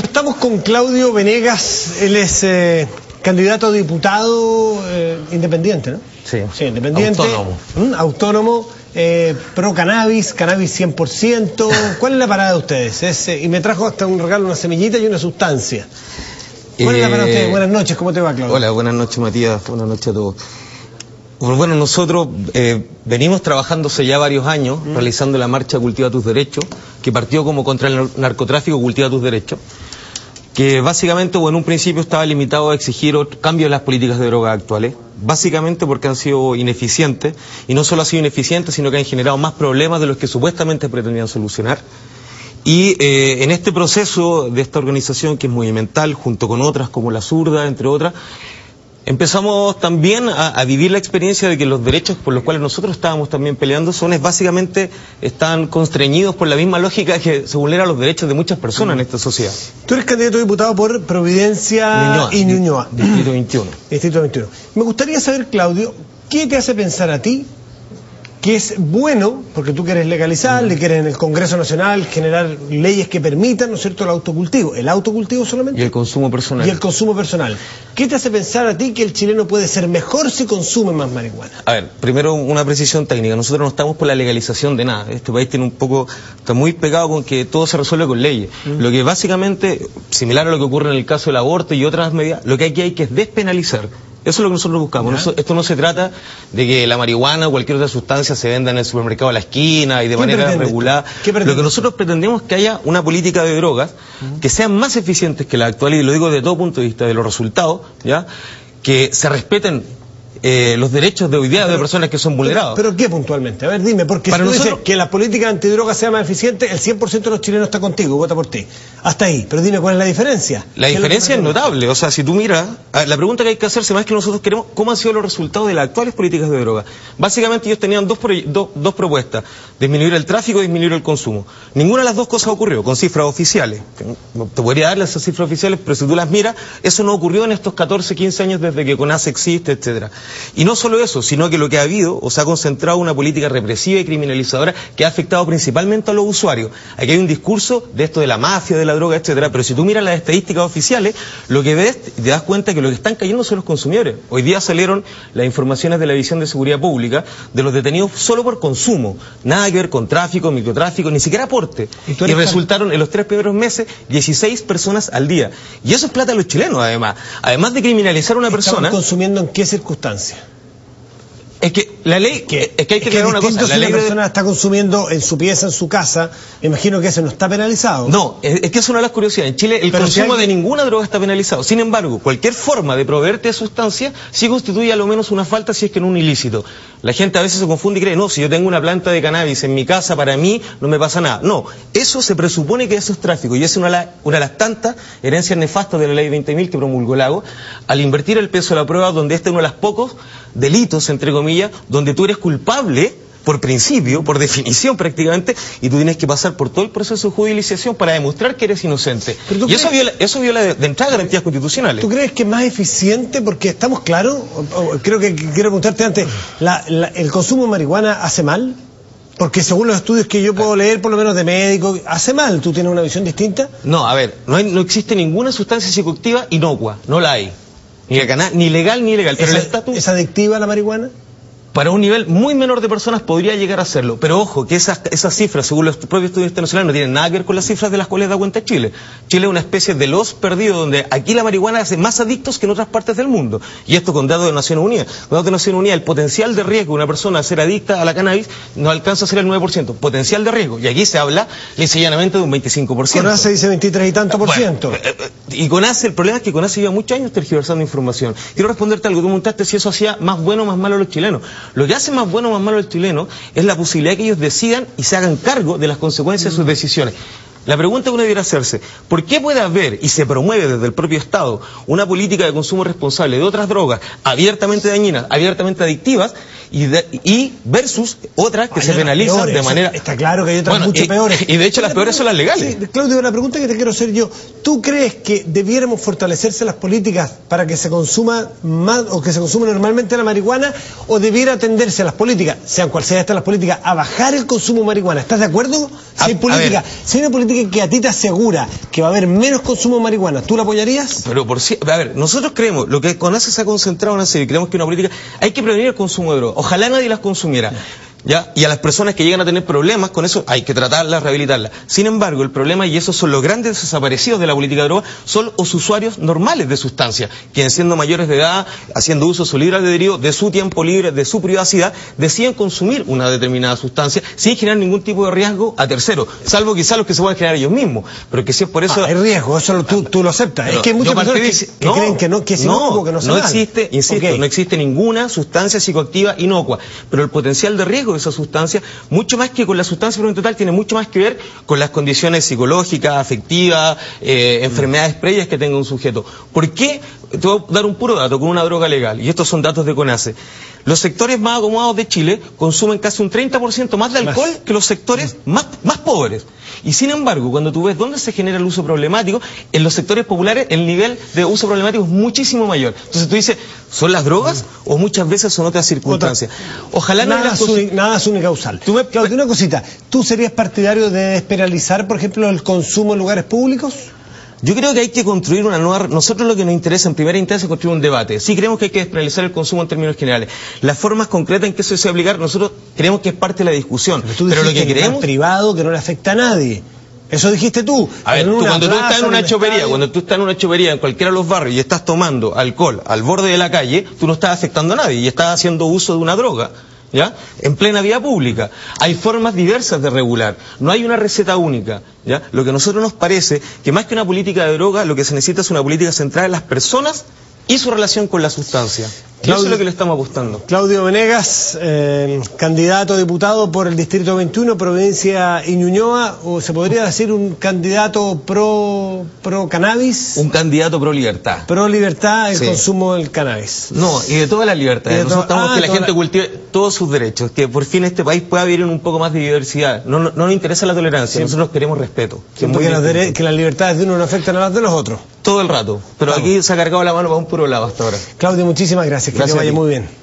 Estamos con Claudio Venegas, él es candidato a diputado independiente, ¿no? Sí, independiente. Autónomo, pro cannabis, cannabis 100%. ¿Cuál es la parada de ustedes? Y me trajo hasta un regalo, una semillita y una sustancia. ¿Cuál es la parada de ustedes? Buenas noches, ¿cómo te va, Claudio? Hola, buenas noches, Matías, buenas noches a todos. Bueno, nosotros venimos trabajando hace ya varios años, realizando la marcha Cultiva tus Derechos, que partió como contra el narcotráfico, Cultiva tus Derechos, que básicamente, en un principio estaba limitado a exigir cambios en las políticas de drogas actuales, básicamente porque han sido ineficientes, y no solo han sido ineficientes, sino que han generado más problemas de los que supuestamente pretendían solucionar. Y en este proceso de esta organización, que es monumental, junto con otras como la Zurda, entre otras, empezamos también a vivir la experiencia de que los derechos por los cuales nosotros estábamos también peleando básicamente están constreñidos por la misma lógica que se vulneran los derechos de muchas personas en esta sociedad. Tú eres candidato a diputado por Providencia y Ñuñoa. Distrito 21. Distrito 21. Me gustaría saber, Claudio, ¿qué te hace pensar a ti que es bueno, porque tú quieres legalizar, le quieres en el Congreso Nacional generar leyes que permitan, ¿no es cierto?, el autocultivo solamente? Y el consumo personal. Y el consumo personal. ¿Qué te hace pensar a ti que el chileno puede ser mejor si consume más marihuana? A ver, primero una precisión técnica. Nosotros no estamos por la legalización de nada. Este país está muy pegado con que todo se resuelve con leyes. Lo que básicamente, similar a lo que ocurre en el caso del aborto y otras medidas, lo que aquí hay que es despenalizar. Eso es lo que nosotros buscamos. Esto no se trata de que la marihuana o cualquier otra sustancia se venda en el supermercado a la esquina y de manera regulada. Lo que nosotros pretendemos es que haya una política de drogas que sean más eficientes que la actual, y lo digo desde todo punto de vista de los resultados, ¿ya? Que se respeten los derechos de hoy día de personas que son vulnerados. ¿Pero qué puntualmente? A ver, dime, porque si tú dices que la política antidroga sea más eficiente, el 100% de los chilenos está contigo, vota por ti. Hasta ahí. Pero dime, ¿cuál es la diferencia? La diferencia es notable. O sea, si tú miras, la pregunta que hay que hacerse más que nosotros queremos, ¿cómo han sido los resultados de las actuales políticas de droga? Básicamente ellos tenían dos propuestas: disminuir el tráfico y disminuir el consumo. Ninguna de las dos cosas ocurrió, con cifras oficiales. Te podría dar esas cifras oficiales, pero si tú las miras, eso no ocurrió en estos 14, 15 años desde que CONASE existe, etcétera. Y no solo eso, sino que lo que ha habido, se ha concentrado una política represiva y criminalizadora que ha afectado principalmente a los usuarios. Aquí hay un discurso de esto de la mafia, de la droga, etcétera, pero si tú miras las estadísticas oficiales, lo que ves, te das cuenta que lo que están cayendo son los consumidores. Hoy día salieron las informaciones de la División de Seguridad Pública de los detenidos solo por consumo, nada que ver con tráfico, microtráfico, ni siquiera aporte. Y resultaron en los 3 primeros meses 16 personas al día. Y eso es plata de los chilenos, además de criminalizar a una persona. ¿Estamos consumiendo en qué circunstancias? Es que la ley, es que hay que aclarar una cosa. Si la persona está consumiendo en su pieza, en su casa, me imagino que eso no está penalizado. No, es que es una de las curiosidades. En Chile el consumo de ninguna droga está penalizado. Sin embargo, cualquier forma de proveerte de sustancia sí constituye a lo menos una falta, si es que no un ilícito. La gente a veces se confunde y cree, no, si yo tengo una planta de cannabis en mi casa, para mí no me pasa nada. No, eso se presupone que eso es tráfico, y es una de las tantas herencias nefastas de la ley 20.000 que promulgó Lagos, al invertir el peso de la prueba, donde este es uno de los pocos delitos, entre comillas, donde tú eres culpable por principio, por definición prácticamente, y tú tienes que pasar por todo el proceso de judicialización para demostrar que eres inocente. Y eso viola de entrada garantías constitucionales. ¿Tú crees que es más eficiente? Porque estamos claros, creo que quiero preguntarte antes, ¿el consumo de marihuana hace mal? Porque según los estudios que yo puedo leer, por lo menos de médico, ¿hace mal? ¿Tú tienes una visión distinta? No, a ver, no existe ninguna sustancia psicoactiva inocua, no la hay. Ni legal ni ilegal. Pero ¿Es adictiva la marihuana? Para un nivel muy menor de personas podría llegar a serlo. Pero ojo, que esas cifras, según los propios estudios internacionales, no tienen nada que ver con las cifras de las cuales da cuenta Chile. Chile es una especie de los perdidos, donde aquí la marihuana hace más adictos que en otras partes del mundo. Y esto con datos de Naciones Unidas. Con datos de Naciones Unidas, el potencial de riesgo de una persona a ser adicta a la cannabis no alcanza a ser el 9%. Potencial de riesgo. Y aquí se habla, llanamente, de un 25%. CONASE dice 23 y tanto por ciento. Y CONASE, el problema es que CONASE lleva muchos años tergiversando información. Quiero responderte algo. Tú preguntaste si eso hacía más bueno o más malo a los chilenos. Lo que hace más bueno o más malo al chileno es la posibilidad de que ellos decidan y se hagan cargo de las consecuencias de sus decisiones. La pregunta que uno debiera hacerse, ¿por qué puede haber y se promueve desde el propio Estado una política de consumo responsable de otras drogas abiertamente dañinas, abiertamente adictivas, y versus otras que se penalizan peores, de manera... Está claro que hay otras mucho peores. Y de hecho las peores son las legales. Sí, Claudio, la pregunta que te quiero hacer yo, ¿tú crees que debiéramos fortalecerse las políticas para que se consuma más o que se consuma normalmente la marihuana, o debiera tenderse a las políticas, sean cual sea estas las políticas, a bajar el consumo de marihuana? ¿Estás de acuerdo? Si hay una política que a ti te asegura que va a haber menos consumo de marihuana, ¿tú la apoyarías? Pero a ver, nosotros creemos, lo que CONASE se ha concentrado en hacer, y creemos que una política, hay que prevenir el consumo de drogas. Ojalá nadie las consumiera. ¿Ya? Y a las personas que llegan a tener problemas con eso hay que tratarlas, rehabilitarlas. Sin embargo, el problema, y esos son los grandes desaparecidos de la política de drogas, son los usuarios normales de sustancias, quienes siendo mayores de edad, haciendo uso de su libre albedrío, de su tiempo libre, de su privacidad, deciden consumir una determinada sustancia sin generar ningún tipo de riesgo a terceros, salvo quizás los que se pueden generar ellos mismos. Pero que si es por eso... hay riesgo, eso tú lo aceptas. Es que hay muchas personas que creen que no, que es inocuo, que no existe, insisto, no existe ninguna sustancia psicoactiva inocua, pero el potencial de riesgo de esa sustancia, mucho más que con la sustancia en total, tiene mucho más que ver con las condiciones psicológicas, afectivas, enfermedades previas que tenga un sujeto. ¿Por qué? Te voy a dar un puro dato con una droga legal, y estos son datos de CONASE. Los sectores más acomodados de Chile consumen casi un 30% más de alcohol que los sectores más pobres. Y sin embargo, cuando tú ves dónde se genera el uso problemático, en los sectores populares el nivel de uso problemático es muchísimo mayor. Entonces tú dices, ¿son las drogas o muchas veces son otras circunstancias? Ojalá nada es unicausal. Claudio, una cosita, ¿tú serías partidario de despenalizar, por ejemplo, el consumo en lugares públicos? Yo creo que hay que construir una nueva... Nosotros lo que nos interesa en primera instancia es construir un debate. Sí creemos que hay que despenalizar el consumo en términos generales. Las formas concretas en que eso se va a aplicar, nosotros creemos que es parte de la discusión. Pero lo que queremos... privado, que no le afecta a nadie. Eso dijiste tú. A ver, cuando tú estás en una chopería, en cualquiera de los barrios, y estás tomando alcohol al borde de la calle, tú no estás afectando a nadie y estás haciendo uso de una droga. ¿Ya? En plena vía pública. Hay formas diversas de regular, no hay una receta única, ¿ya? Lo que a nosotros nos parece que más que una política de droga, lo que se necesita es una política centrada en las personas y su relación con la sustancia. Eso es lo que le estamos apostando. Claudio Venegas, candidato a diputado por el Distrito 21, provincia de Ñuñoa, o se podría decir un candidato pro cannabis. Un candidato pro libertad. Pro libertad, el consumo del cannabis. No, y de toda la libertad. Nosotros estamos que la gente cultive todos sus derechos, que por fin este país pueda vivir en un poco más de diversidad. No nos interesa la tolerancia, nosotros queremos respeto. Que las libertades de uno no afectan a las de los otros. Todo el rato, pero aquí se ha cargado la mano para un puro lado hasta ahora. Claudio, muchísimas gracias, que te vaya muy bien.